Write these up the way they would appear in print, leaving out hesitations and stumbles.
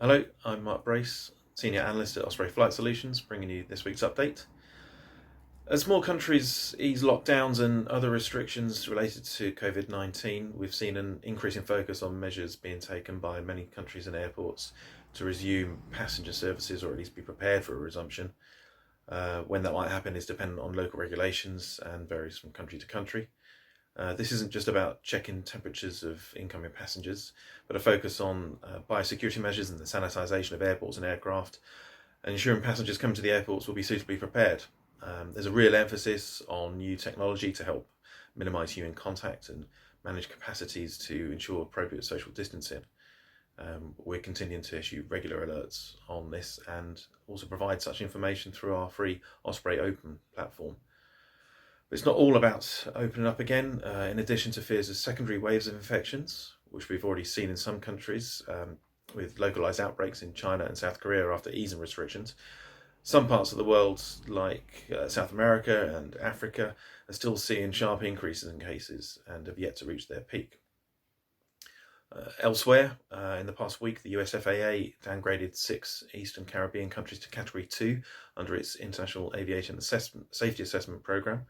Hello, I'm Mark Brace, Senior Analyst at Osprey Flight Solutions, bringing you this week's update. As more countries ease lockdowns and other restrictions related to COVID-19, we've seen an increase in focus on measures being taken by many countries and airports to resume passenger services or at least be prepared for a resumption. When that might happen is dependent on local regulations and varies from country to country. This isn't just about checking temperatures of incoming passengers, but a focus on biosecurity measures and the sanitisation of airports and aircraft, and ensuring passengers coming to the airports will be suitably prepared. There's a real emphasis on new technology to help minimise human contact and manage capacities to ensure appropriate social distancing. We're continuing to issue regular alerts on this and also provide such information through our free Osprey Open platform. But it's not all about opening up again. In addition to fears of secondary waves of infections, which we've already seen in some countries, with localised outbreaks in China and South Korea after easing restrictions, some parts of the world, like South America and Africa, are still seeing sharp increases in cases and have yet to reach their peak. Elsewhere, in the past week, the US FAA downgraded 6 Eastern Caribbean countries to Category 2 under its International Aviation Safety Assessment Program,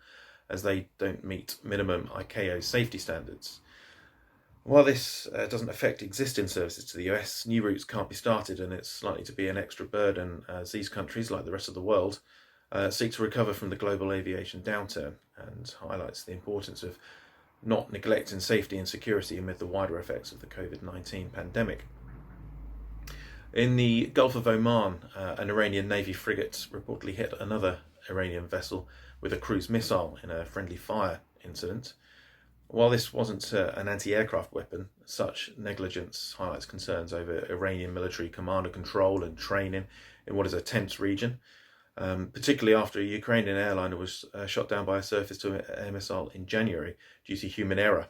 as they don't meet minimum ICAO safety standards. While this doesn't affect existing services to the US, new routes can't be started, and it's likely to be an extra burden as these countries, like the rest of the world, seek to recover from the global aviation downturn, and highlights the importance of not neglecting safety and security amid the wider effects of the COVID-19 pandemic. In the Gulf of Oman, an Iranian Navy frigate reportedly hit another Iranian vessel with a cruise missile in a friendly fire incident. While this wasn't an anti-aircraft weapon, such negligence highlights concerns over Iranian military command and control and training in what is a tense region, particularly after a Ukrainian airliner was shot down by a surface-to-air missile in January due to human error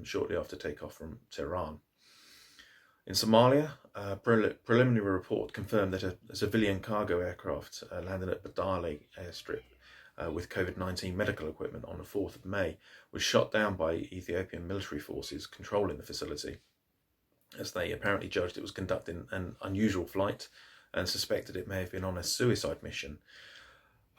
shortly after takeoff from Tehran. In Somalia, a preliminary report confirmed that a civilian cargo aircraft landed at Badale airstrip with COVID-19 medical equipment on the 4th of May was shot down by Ethiopian military forces controlling the facility, as they apparently judged it was conducting an unusual flight and suspected it may have been on a suicide mission.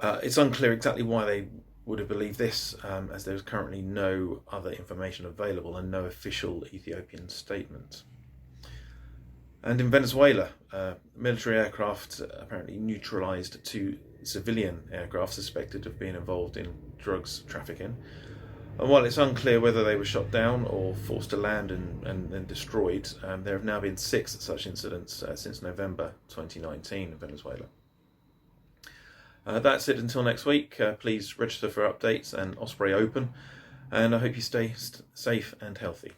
It's unclear exactly why they would have believed this, as there is currently no other information available and no official Ethiopian statement. And in Venezuela, military aircraft apparently neutralised 2 civilian aircraft suspected of being involved in drugs trafficking. And while it's unclear whether they were shot down or forced to land and then destroyed, there have now been 6 such incidents since November 2019 in Venezuela. That's it until next week. Please register for updates and Osprey Open, and I hope you stay safe and healthy.